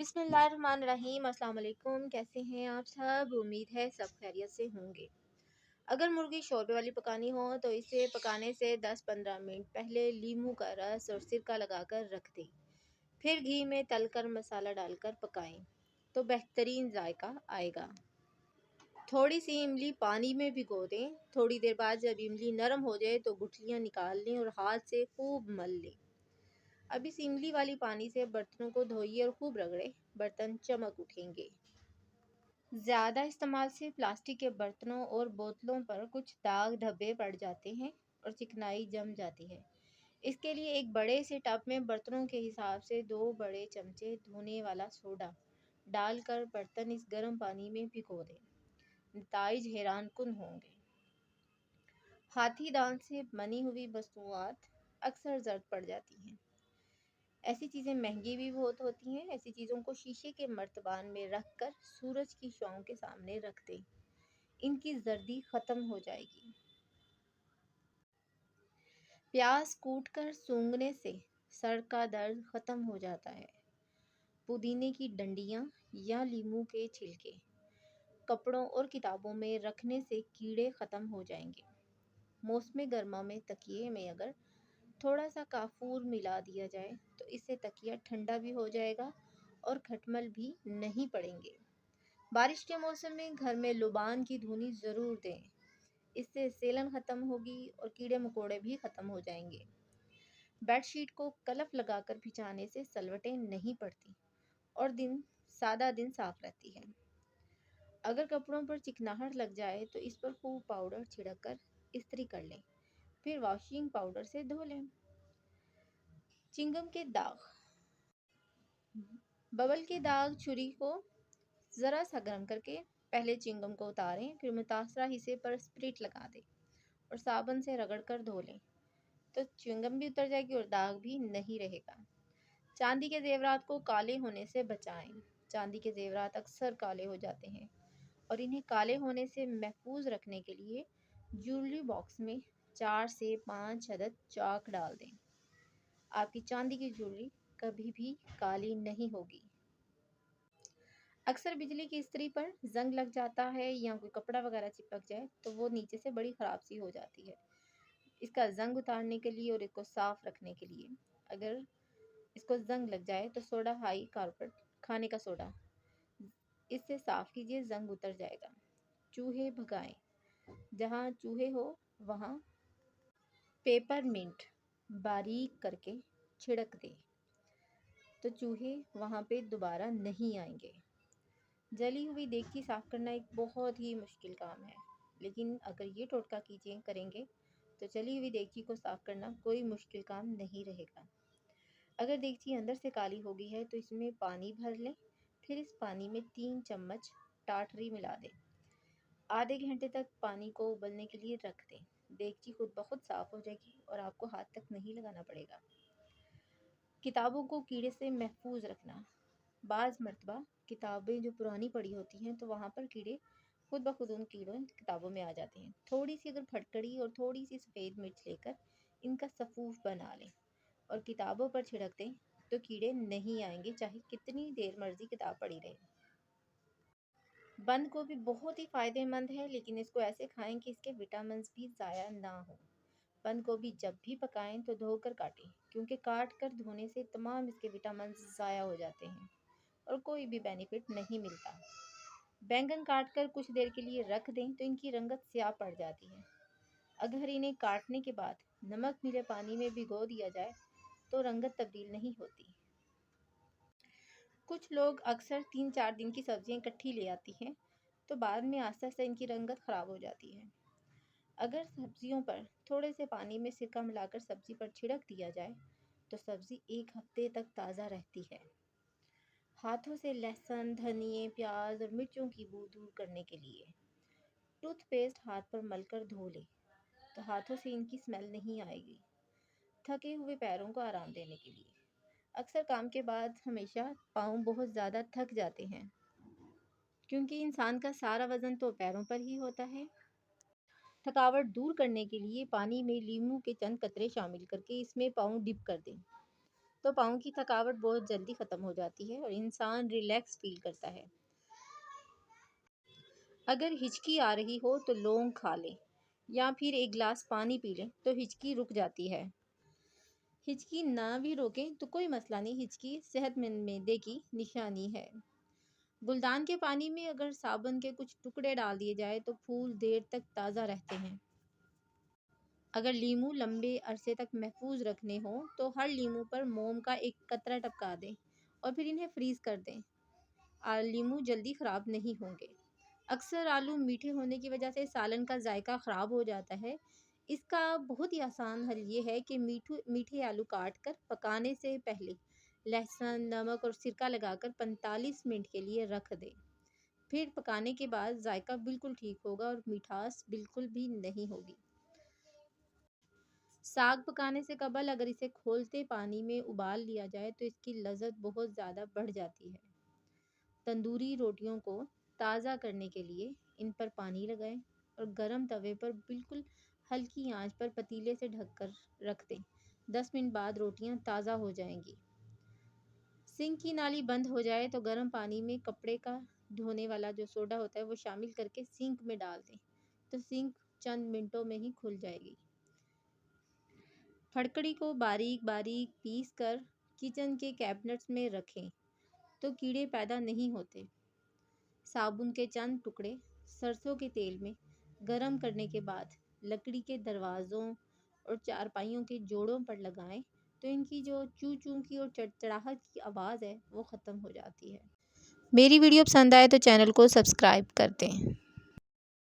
बिस्मिल्लाहिर्रहमानिर्रहीम। अस्सलाम वालेकुम। कैसे हैं आप सब? उम्मीद है सब खैरियत से होंगे। अगर मुर्गी शोरबे वाली पकानी हो तो इसे पकाने से 10-15 मिनट पहले लीमू का रस और सिरका लगाकर रख दें। फिर घी में तलकर मसाला डालकर पकाएं तो बेहतरीन जायका आएगा। थोड़ी सी इमली पानी में भिगो दें। थोड़ी देर बाद जब इमली नरम हो जाए तो गुठलियाँ निकाल लें और हाथ से खूब मल लें। अब इस इमली वाली पानी से बर्तनों को धोइए और खूब रगड़े, बर्तन चमक उठेंगे। ज़्यादा इस्तेमाल से प्लास्टिक के बर्तनों और बोतलों पर कुछ दाग धब्बे पड़ जाते हैं और चिकनाई जम जाती है। इसके लिए एक बड़े से टब में बर्तनों के हिसाब से 2 बड़े चमचे धोने वाला सोडा डालकर बर्तन इस गर्म पानी में भिगो दें। नताइज हैरान कुन होंगे। हाथी दांत से बनी हुई वस्तुआत अक्सर जर्द पड़ जाती हैं। ऐसी चीज़ें महंगी भी बहुत होती हैं। ऐसी चीज़ों को शीशे के मर्तबान में रख कर सूरज की छांव के सामने रख दें। इनकी जर्दी ख़त्म हो जाएगी। प्याज कूट कर सूंघने से सर का दर्द ख़त्म हो जाता है। पुदीने की डंडियाँ या लीमू के छिलके कपड़ों और किताबों में रखने से कीड़े ख़त्म हो जाएंगे। मौसम गर्मा में तकिए में अगर थोड़ा सा काफूर मिला दिया जाए तो इससे तकिया ठंडा भी हो जाएगा और खटमल भी नहीं पड़ेंगे। बारिश के मौसम में घर में लुबान की धुनी ज़रूर दें। इससे सेलन ख़त्म होगी और कीड़े मकोड़े भी ख़त्म हो जाएंगे। बेडशीट को कलफ लगाकर बिछाने से सलवटें नहीं पड़ती और सादा दिन साफ रहती है। अगर कपड़ों पर चिकनाहट लग जाए तो इस पर खूब पाउडर छिड़क कर इस्त्री कर लें, फिर वॉशिंग पाउडर से धो लें। चिंगम के दाग, बबल के दाग छुरी को ज़रा सा गर्म करके पहले चिंगम को उतारें, फिर मुतासरा हिस्से पर स्प्रिट लगा दें और साबुन से रगड़ कर धो लें तो चिंगम भी उतर जाएगी और दाग भी नहीं रहेगा। चांदी के जेवरात को काले होने से बचाएं। चांदी के जेवरात अक्सर काले हो जाते हैं और इन्हें काले होने से महफूज रखने के लिए ज्वेलरी बॉक्स में 4 से 5 अदद चाक डाल दें। आपकी चांदी की ज्वेलरी कभी भी काली नहीं होगी। अक्सर बिजली की इस्त्री पर जंग लग जाता है या कोई कपड़ा वगैरह चिपक जाए तो वो नीचे से बड़ी ख़राब सी हो जाती है। इसका जंग उतारने के लिए और इसको साफ़ रखने के लिए अगर इसको जंग लग जाए तो सोडा हाई कार्बोनेट खाने का सोडा इससे साफ़ कीजिए, जंग उतर जाएगा। चूहे भगाएं। जहाँ चूहे हो वहाँ पेपर मिंट बारीक करके छिड़क दें तो चूहे वहाँ पे दोबारा नहीं आएंगे। जली हुई देगची साफ़ करना एक बहुत ही मुश्किल काम है, लेकिन अगर ये टोटका करेंगे तो जली हुई देगची को साफ़ करना कोई मुश्किल काम नहीं रहेगा। अगर देगची अंदर से काली हो गई है तो इसमें पानी भर लें, फिर इस पानी में 3 चम्मच टाटरी मिला दें। आधे घंटे तक पानी को उबलने के लिए रख दें। देगची खुद ब खुद साफ़ हो जाएगी और आपको हाथ तक नहीं लगाना पड़ेगा। किताबों को कीड़े से महफूज रखना। बाज़ मरतबा किताबें जो पुरानी पड़ी होती हैं तो वहाँ पर कीड़े खुद ब खुद उन किताबों में आ जाते हैं। थोड़ी सी अगर फटकड़ी और थोड़ी सी सफ़ेद मिर्च लेकर इनका सफ़ूफ बना लें और किताबों पर छिड़क दें तो कीड़े नहीं आएंगे, चाहे कितनी देर मर्जी किताब पड़ी रहे। बंद गोभी बहुत ही फ़ायदेमंद है, लेकिन इसको ऐसे खाएं कि इसके विटामिन भी ज़ाया ना हो। बंद गोभी जब भी पकाएं तो धोकर काटें, क्योंकि काट कर धोने से तमाम इसके विटामिन ज़ाया हो जाते हैं और कोई भी बेनिफिट नहीं मिलता। बैंगन काट कर कुछ देर के लिए रख दें तो इनकी रंगत स्याह पड़ जाती है। अगर इन्हें काटने के बाद नमक मिले पानी में भिगो दिया जाए तो रंगत तब्दील नहीं होती। कुछ लोग अक्सर 3-4 दिन की सब्जियां इकट्ठी ले आती हैं तो बाद में आस्ते आस्ते इनकी रंगत ख़राब हो जाती है। अगर सब्जियों पर थोड़े से पानी में सिरका मिलाकर सब्ज़ी पर छिड़क दिया जाए तो सब्ज़ी 1 हफ्ते तक ताज़ा रहती है। हाथों से लहसुन, धनिए, प्याज और मिर्चों की बू दूर करने के लिए टूथपेस्ट हाथ पर मलकर धो लें तो हाथों से इनकी स्मेल नहीं आएगी। थके हुए पैरों को आराम देने के लिए अक्सर काम के बाद हमेशा पाँव बहुत ज़्यादा थक जाते हैं, क्योंकि इंसान का सारा वज़न तो पैरों पर ही होता है। थकावट दूर करने के लिए पानी में लीमू के चंद कतरे शामिल करके इसमें पाँव डिप कर दें। تو پاؤں کی تھکاوٹ بہت جلدی ختم ہو جاتی ہے اور انسان ریلیکس فیل کرتا ہے۔ اگر ہچکی آ رہی ہو تو لونگ کھا لیں یا پھر ایک گلاس پانی پی لیں تو ہچکی رک جاتی ہے۔ ہچکی نہ بھی روکیں تو کوئی مسئلہ نہیں، ہچکی صحت مند معدے کی نشانی ہے۔ گلدان کے پانی میں اگر صابن کے کچھ ٹکڑے ڈال دیے جائے تو پھول دیر تک تازہ رہتے ہیں۔ اگر لیمو لمبے عرصے تک محفوظ رکھنے ہوں تو ہر لیمو پر موم کا ایک قطرہ ٹپکا دیں اور پھر انہیں فریز کر دیں۔ لیمو جلدی خراب نہیں ہوں گے۔ اکثر آلو میٹھے ہونے کی وجہ سے سالن کا ذائقہ خراب ہو جاتا ہے۔ اس کا بہت ہی آسان حل یہ ہے کہ میٹھے آلو کاٹ کر پکانے سے پہلے لہسن، نمک اور سرکہ لگا کر 45 منٹ کے لیے رکھ دیں۔ پھر پکانے کے بعد ذائقہ بالکل ٹھیک ہوگا اور مٹھاس بالکل بھی نہیں ہوگی۔ ساگ پکانے سے قبل اگر اسے کھولتے پانی میں ابال لیا جائے تو اس کی لذت بہت زیادہ بڑھ جاتی ہے۔ تندوری روٹیوں کو تازہ کرنے کے لیے ان پر پانی لگائیں اور گرم توے پر بالکل ہلکی آنچ پر پتیلے سے ڈھک کر رکھ دیں۔ 10 منٹ بعد روٹیاں تازہ ہو جائیں گی۔ سنک کی نالی بند ہو جائے تو گرم پانی میں کپڑے کا دھونے والا جو سوڈا ہوتا ہے وہ شامل کر کے سنک میں ڈال دیں تو سنک چند منٹوں میں ہی کھل جائے گی۔ پھڑکڑی کو باریک باریک پیس کر کچن کے کیبنٹس میں رکھیں تو کیڑے پیدا نہیں ہوتے۔ صابن کے چند ٹکڑے سرسوں کے تیل میں گرم کرنے کے بعد لکڑی کے دروازوں اور چارپائیوں کے جوڑوں پر لگائیں تو ان کی جو چو چو کی اور چڑچڑاہٹ کی آواز ہے وہ ختم ہو جاتی ہے۔ میری ویڈیو پسند آئے تو چینل کو سبسکرائب کر دیں۔